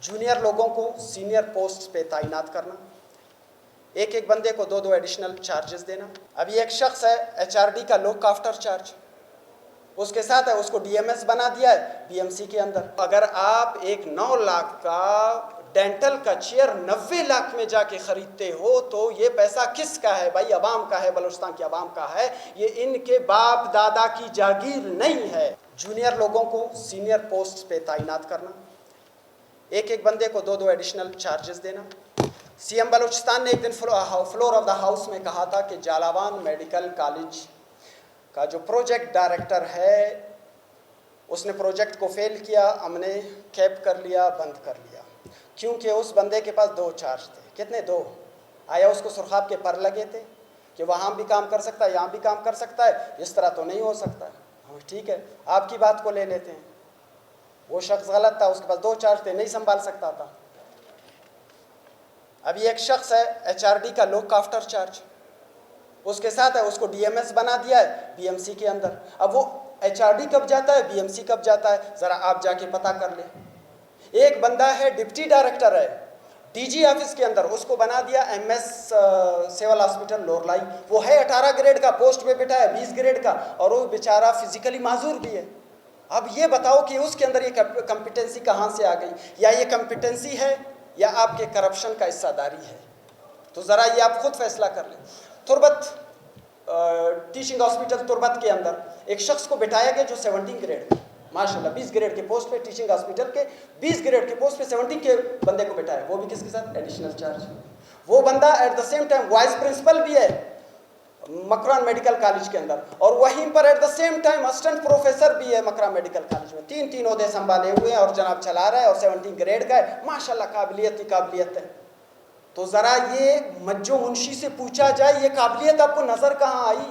Junior लोगों को senior post पे तैनात करना, एक एक बंदे को दो एडिशनल चार्जेस देना। अभी एक शख्स है एचआरडी का लुक आफ्टर चार्ज, उसके साथ है उसको डीएमएस बना दिया है बीएमसी के अंदर। अगर आप एक 9 लाख का डेंटल का चेयर 90 लाख में जाके खरीदते हो तो ये पैसा किसका है भाई? अवाम का है, बलूचिस्तान की अवाम का है। ये इनके बाप दादा की जागीर नहीं है। जूनियर लोगों को सीनियर पोस्ट पे तैनात करना, एक एक बंदे को दो एडिशनल चार्जेस देना। सीएम बलूचिस्तान ने एक दिन फ्लोर ऑफ द हाउस में कहा था कि जालावान मेडिकल कॉलेज का जो प्रोजेक्ट डायरेक्टर है उसने प्रोजेक्ट को फेल किया, हमने कैप कर लिया, बंद कर लिया, क्योंकि उस बंदे के पास 2 चार्ज थे। कितने? 2। आया उसको सुरखाब के पर लगे थे कि वहाँ भी काम कर सकता है, यहाँ भी काम कर सकता है, इस तरह तो नहीं हो सकता। हाँ ठीक है, आपकी बात को ले लेते हैं। वो शख्स गलत था, उसके पास 2 चार्ज थे, नहीं संभाल सकता था। अभी एक शख्स है एचआरडी का लुक आफ्टर चार्ज, उसके साथ है उसको डीएमएस बना दिया है बीएमसी के अंदर। अब वो एचआरडी कब जाता है, बीएमसी कब जाता है, ज़रा आप जाके पता कर ले। एक बंदा है डिप्टी डायरेक्टर है डीजी ऑफिस के अंदर, उसको बना दिया एमएस सिविल हॉस्पिटल लोरलाई। वो है 18 ग्रेड का, पोस्ट पे बैठा है 20 ग्रेड का, और वो बेचारा फिजिकली माजूर भी है। अब ये बताओ कि उसके अंदर ये कॉम्पिटेंसी कहाँ से आ गई? या ये कॉम्पिटेंसी है या आपके करप्शन का हिस्सादारी है? तो ज़रा ये आप खुद फैसला कर लें। तुर्बत टीचिंग हॉस्पिटल तुर्बत के अंदर एक शख्स को बिठाया गया जो 17 ग्रेड में, माशाल्लाह 20 ग्रेड के पोस्ट पे, टीचिंग हॉस्पिटल के 20 ग्रेड के पोस्ट पे 17 के बंदे को बिठाया, वो भी किसके साथ? Additional charge. वो बंदा at the same time vice principal भी है मकरान मेडिकल कॉलेज के अंदर, और वहीं पर eight the same time assistant professor भी है मकरान मेडिकल कॉलेज में। 3 ओहदे संभाले हुए हैं और जनाब चला रहा है, और 17 ग्रेड का है, माशाल्लाह काबिलियत ही काबिलियत है। तो ज़रा ये मज्जो मुंशी से पूछा जाए, ये काबिलियत आपको नज़र कहाँ आई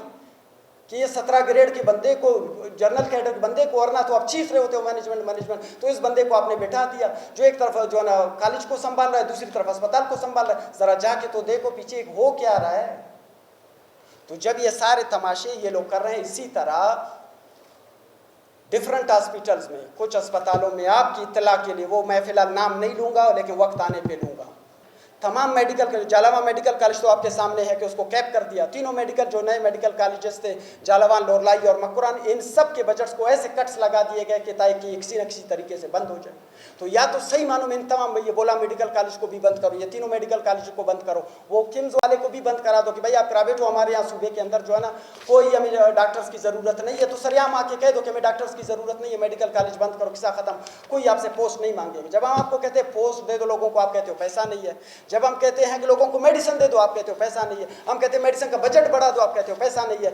कि ये 17 ग्रेड के बंदे को, जनरल कैडर के बंदे को, और ना तो आप चीफ रहे होते हो मैनेजमेंट, तो इस बंदे को आपने बैठा दिया जो एक तरफ जो है ना कॉलेज को संभाल रहा है, दूसरी तरफ अस्पताल को संभाल रहा है। ज़रा जाके तो देखो पीछे हो क्या रहा है। तो जब ये सारे तमाशे ये लोग कर रहे हैं, इसी तरह डिफरेंट हॉस्पिटल्स में, कुछ अस्पतालों में, आपकी इत्तला के लिए, वो मैं फिलहाल नाम नहीं लूँगा लेकिन वक्त आने पे लूँगा, तमाम medical college, Jhalawan medical college तो आपके सामने है कि उसको कैप कर दिया। 3 मेडिकल जो नए मेडिकल कॉलेजेस थे, जालावान, लोरलाई और मकरान, इन सब के बजट्स को ऐसे कट्स लगा दिए गए कि ताकि किसी न किसी तरीके से बंद हो जाए। तो या तो सही मानों में इन तमाम, ये बोला मेडिकल कॉलेज को भी बंद करो, ये 3 मेडिकल कॉलेज को बंद करो, वो किम्स वाले को भी बंद करा दो कि भाई आप प्राइवेट हो, हमारे यहाँ सूबे के अंदर जो है ना कोई हमें डॉक्टर्स की ज़रूरत नहीं है, तो सरेआम आके कह दो कि हमें डॉक्टर्स की ज़रूरत नहीं है, मेडिकल कॉलेज बंद करो, किस्सा ख़त्म। कोई आपसे पोस्ट नहीं मांगेगा। जब हम आपको कहते हैं पोस्ट दे दो लोगों को, आप कहते हो पैसा नहीं है। जब हम कहते हैं कि लोगों को मेडिसिन दे दो, आप कहते हो पैसा नहीं है। हम कहते हैं मेडिसिन का बजट बढ़ा दो, आप कहते हो पैसा नहीं है।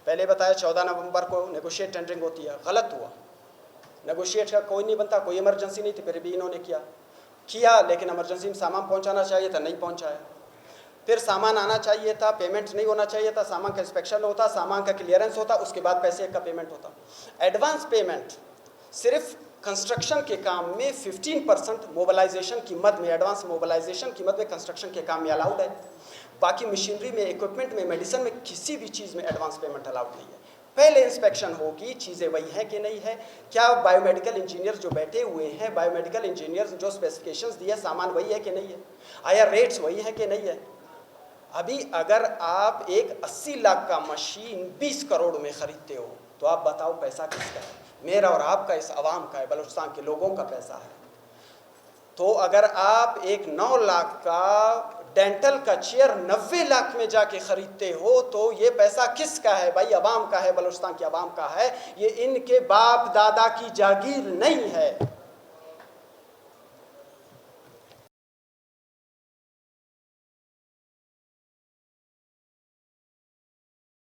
पहले बताया 14 नवंबर को नेगोशिएट टेंडरिंग होती है, गलत हुआ। नेगोशिएट का कोई नहीं बनता, कोई इमरजेंसी नहीं थी, फिर भी इन्होंने किया, लेकिन इमरजेंसी में सामान पहुंचाना चाहिए था, नहीं पहुंचाया। फिर सामान आना चाहिए था, पेमेंट नहीं होना चाहिए था, सामान का इंस्पेक्शन होता, सामान का क्लियरेंस होता, उसके बाद पैसे का पेमेंट होता। एडवांस पेमेंट सिर्फ कंस्ट्रक्शन के काम में 15% मोबिलाइजेशन कीमत में, एडवांस मोबिलाइजेशन कीमत में कंस्ट्रक्शन के काम में अलाउड है। बाकी मशीनरी में, इक्विपमेंट में, मेडिसिन में, किसी भी चीज़ में एडवांस पेमेंट अलाउड नहीं है। पहले इंस्पेक्शन होगी, चीज़ें वही हैं कि नहीं है, क्या बायोमेडिकल इंजीनियर्स जो बैठे हुए हैं, बायोमेडिकल इंजीनियर्स जो स्पेसिफिकेशंस दिए, सामान वही है कि नहीं है, आया रेट्स वही है कि नहीं है। अभी अगर आप एक 80 लाख का मशीन 20 करोड़ में ख़रीदते हो तो आप बताओ पैसा किसका है? मेरा और आपका, इस अवाम का है, बलूचिस्तान के लोगों का पैसा है। तो अगर आप एक 9 लाख का डेंटल का चेयर 90 लाख में जाके ख़रीदते हो तो ये पैसा किसका है भाई? अवाम का है, बलूचिस्तान की अवाम का है। ये इनके बाप दादा की जागीर नहीं है।